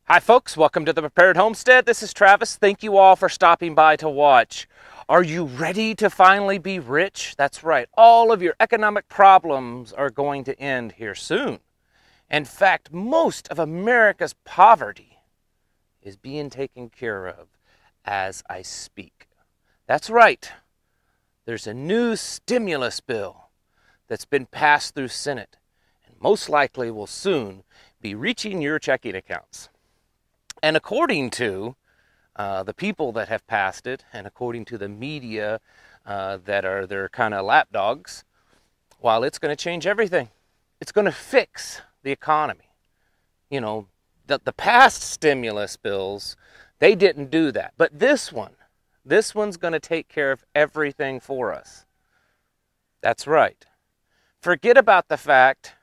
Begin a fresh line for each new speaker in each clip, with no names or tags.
Hi folks, welcome to the Prepared Homestead. This is Travis. Thank you all for stopping by to watch. Are you ready to finally be rich? That's right. All of your economic problems are going to end here soon. In fact, most of America's poverty is being taken care of as I speak. That's right. There's a new stimulus bill that's been passed through Senate and most likely will soon be reaching your checking accounts. And according to the people that have passed it, and according to the media that are their kind of lapdogs, while it's going to change everything, it's going to fix the economy. You know, the past stimulus bills, they didn't do that. But this one's going to take care of everything for us. That's right. Forget about the fact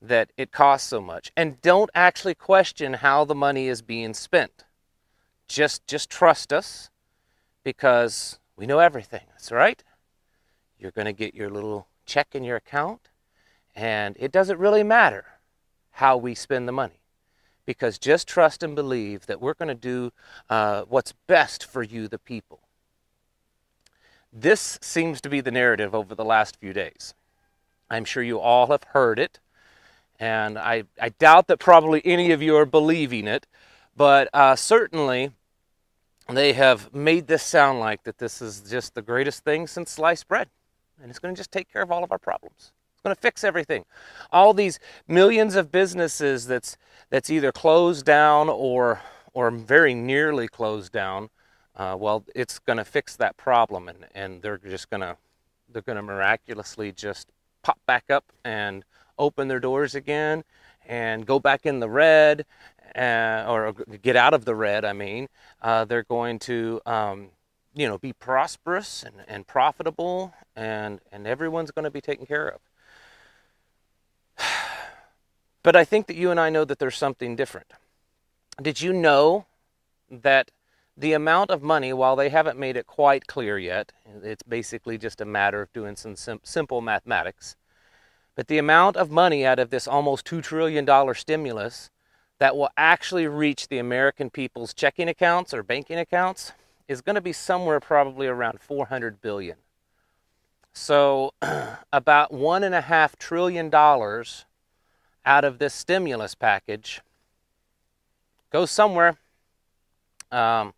that it costs so much, and don't actually question how the money is being spent. Just trust us, because we know everything. That's right. You're going to get your little check in your account, and it doesn't really matter how we spend the money, because just trust and believe that we're going to do what's best for you, the people. This seems to be the narrative over the last few days. I'm sure you all have heard it. And I doubt that probably any of you are believing it, but certainly they have made this sound like that this is just the greatest thing since sliced bread. And it's going to just take care of all of our problems. It's going to fix everything. All these millions of businesses that's either closed down or very nearly closed down, well, it's going to fix that problem, and they're going to miraculously just pop back up and open their doors again and go back in the red, or get out of the red, I mean. They're going to, be prosperous and profitable, and everyone's going to be taken care of. But I think that you and I know that there's something different. Did you know that the amount of money, while they haven't made it quite clear yet, it's basically just a matter of doing some simple mathematics, but the amount of money out of this almost $2 trillion stimulus that will actually reach the American people's checking accounts or banking accounts is going to be somewhere probably around $400 billion. So about $1.5 trillion out of this stimulus package goes somewhere.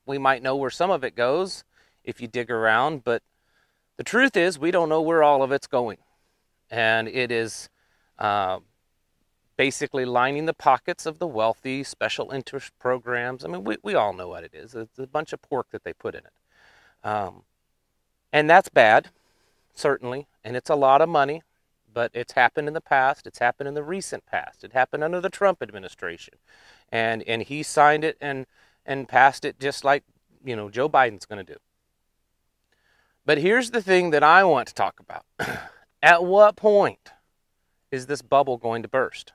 We might know where some of it goes if you dig around, but the truth is we don't know where all of it's going. And it is basically lining the pockets of the wealthy, special interest programs. I mean, we all know what it is. It's a bunch of pork that they put in it. And that's bad, certainly. And it's a lot of money, but it's happened in the past. It's happened in the recent past. It happened under the Trump administration. And he signed it and passed it just like, Joe Biden's going to do. But here's the thing that I want to talk about. At what point is this bubble going to burst?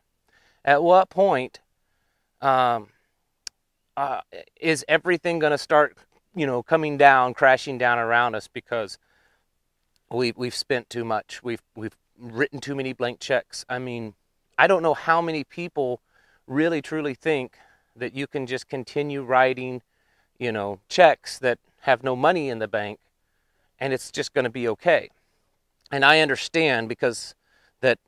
At what point is everything going to start, coming down, crashing down around us because we've spent too much, we've written too many blank checks? I mean, I don't know how many people really truly think that you can just continue writing, checks that have no money in the bank, and it's just going to be okay. And I understand, because that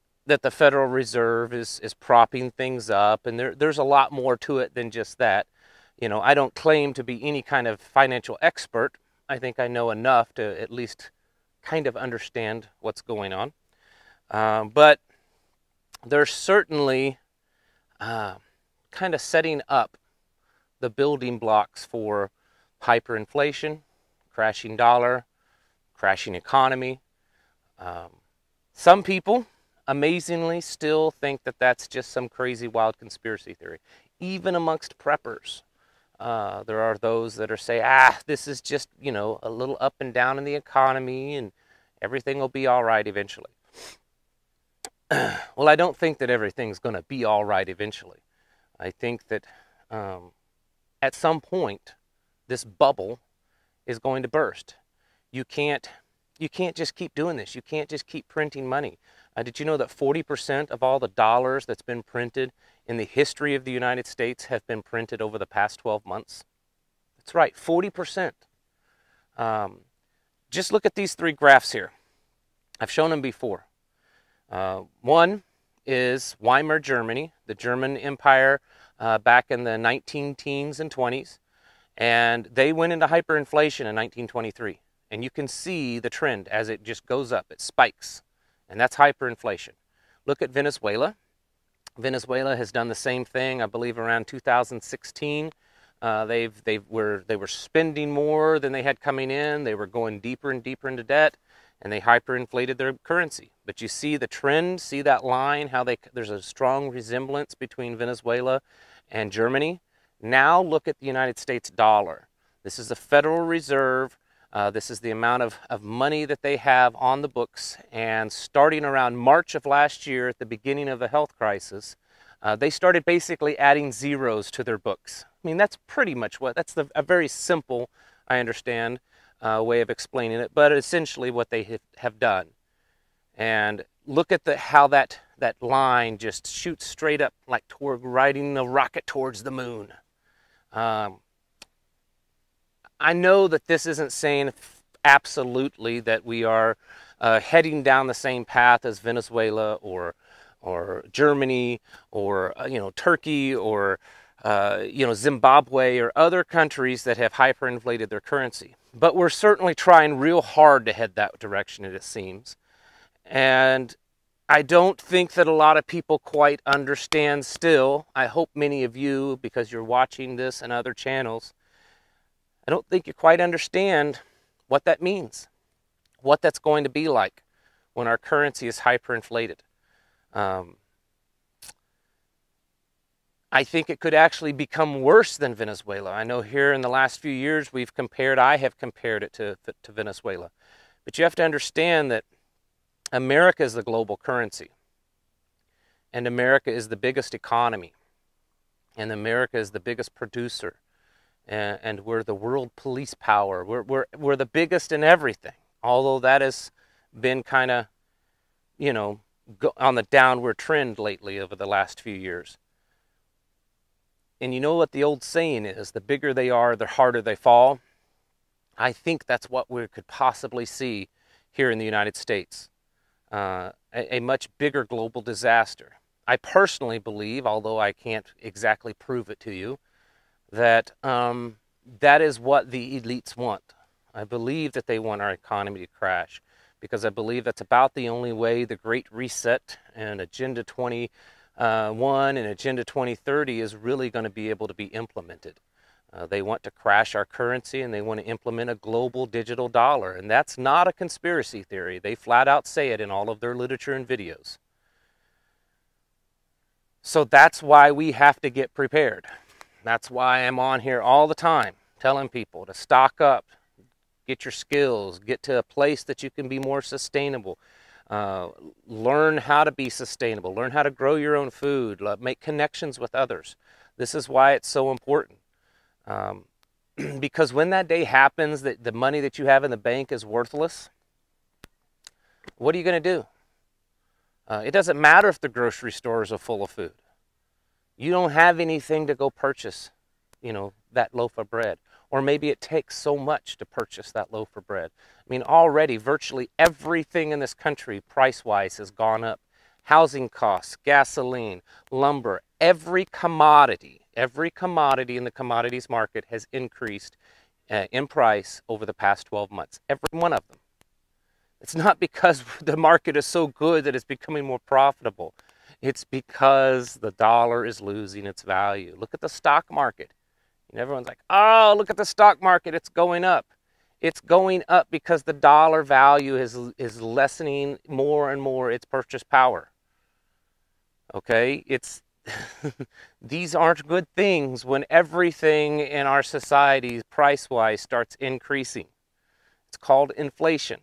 the Federal Reserve is propping things up, and there's a lot more to it than just that. I don't claim to be any kind of financial expert. I think I know enough to at least kind of understand what's going on. But they're certainly kind of setting up the building blocks for hyperinflation, crashing dollar, crashing economy. Some people, amazingly, still think that that's just some crazy, wild conspiracy theory. Even amongst preppers, there are those that are saying, this is just, a little up and down in the economy, and everything will be all right eventually. Well, I don't think that everything's going to be all right eventually. I think that at some point, this bubble is going to burst. You can't just keep doing this. You can't just keep printing money. Did you know that 40% of all the dollars that's been printed in the history of the United States have been printed over the past 12 months? That's right, 40%. Just look at these three graphs here. I've shown them before. One is Weimar Germany, the German Empire back in the 19 teens and 20s. And they went into hyperinflation in 1923. And you can see the trend as it just goes up, it spikes. And that's hyperinflation. Look at Venezuela. Venezuela has done the same thing, I believe around 2016. They were spending more than they had coming in. They were going deeper and deeper into debt, and they hyperinflated their currency. But you see the trend, see that line, how there's a strong resemblance between Venezuela and Germany. Now look at the United States dollar. This is the Federal Reserve. This is the amount of money that they have on the books. And starting around March of last year, at the beginning of the health crisis, they started basically adding zeros to their books. I mean, that's pretty much a very simple, I understand, way of explaining it, but essentially what they have done. And look at how that line just shoots straight up, like toward riding a rocket towards the moon. I know that this isn't saying absolutely that we are heading down the same path as Venezuela or Germany or Turkey or Zimbabwe or other countries that have hyperinflated their currency. But we're certainly trying real hard to head that direction, it seems. And I don't think that a lot of people quite understand still. I hope many of you, because you're watching this and other channels, I don't think you quite understand what that means, what that's going to be like when our currency is hyperinflated. I think it could actually become worse than Venezuela. I know here in the last few years I have compared it to Venezuela. But you have to understand that America is the global currency. And America is the biggest economy. And America is the biggest producer. And we're the world police power. We're the biggest in everything. Although that has been kind of, on the downward trend lately over the last few years. And you know what the old saying is, the bigger they are, the harder they fall. I think that's what we could possibly see here in the United States. A much bigger global disaster. I personally believe, although I can't exactly prove it to you, that that is what the elites want. I believe that they want our economy to crash, because I believe that's about the only way the Great Reset and Agenda 21 and Agenda 2030 is really going to be able to be implemented. They want to crash our currency, and they want to implement a global digital dollar. And that's not a conspiracy theory. They flat out say it in all of their literature and videos. So that's why we have to get prepared. That's why I'm on here all the time telling people to stock up, get your skills, get to a place that you can be more sustainable. Learn how to be sustainable. Learn how to grow your own food. Make connections with others. This is why it's so important. Because when that day happens that the money that you have in the bank is worthless, what are you going to do? It doesn't matter if the grocery stores are full of food. You don't have anything to go purchase, that loaf of bread. Or maybe it takes so much to purchase that loaf of bread. I mean, already virtually everything in this country, price-wise, has gone up. Housing costs, gasoline, lumber, every commodity in the commodities market has increased in price over the past 12 months. Every one of them. It's not because the market is so good that it's becoming more profitable. It's because the dollar is losing its value. Look at the stock market. And everyone's like, oh, look at the stock market, it's going up. It's going up because the dollar value is lessening more and more its purchase power. Okay, these aren't good things when everything in our society, price-wise, starts increasing. It's called inflation.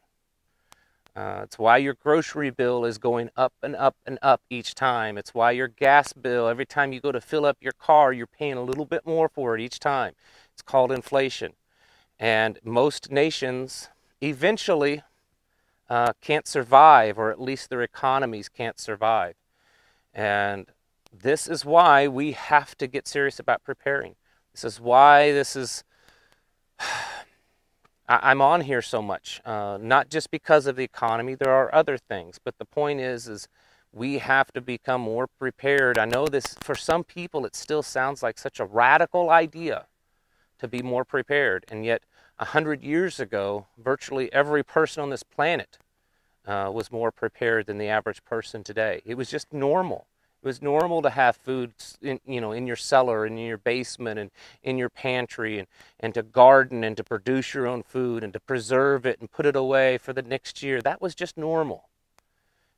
It's why your grocery bill is going up and up and up each time. It's why your gas bill, every time you go to fill up your car, you're paying a little bit more for it each time. It's called inflation. And most nations eventually can't survive, or at least their economies can't survive. And this is why we have to get serious about preparing. This is why I'm on here so much, not just because of the economy. There are other things, but the point is we have to become more prepared. I know this, for some people, it still sounds like such a radical idea to be more prepared, and yet 100 years ago, virtually every person on this planet was more prepared than the average person today. It was just normal. It was normal to have food in your cellar and in your basement and in your pantry, and to garden and to produce your own food and to preserve it and put it away for the next year. That was just normal.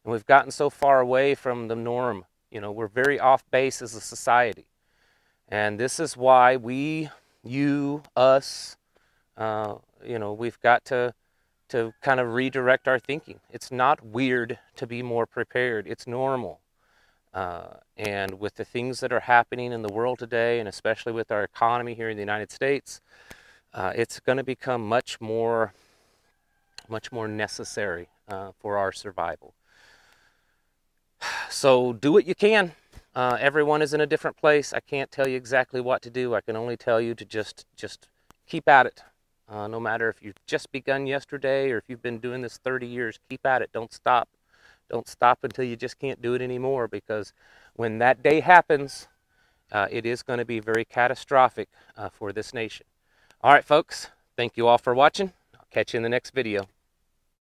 And we've gotten so far away from the norm. We're very off base as a society. And this is why us, we've got to kind of redirect our thinking. It's not weird to be more prepared. It's normal. And with the things that are happening in the world today, and especially with our economy here in the United States, it's going to become much more necessary for our survival. So do what you can. Everyone is in a different place. I can't tell you exactly what to do. I can only tell you to just keep at it. No matter if you've just begun yesterday or if you've been doing this 30 years, keep at it. Don't stop. Don't stop until you just can't do it anymore, because when that day happens, it is going to be very catastrophic for this nation. All right, folks, thank you all for watching. I'll catch you in the next video.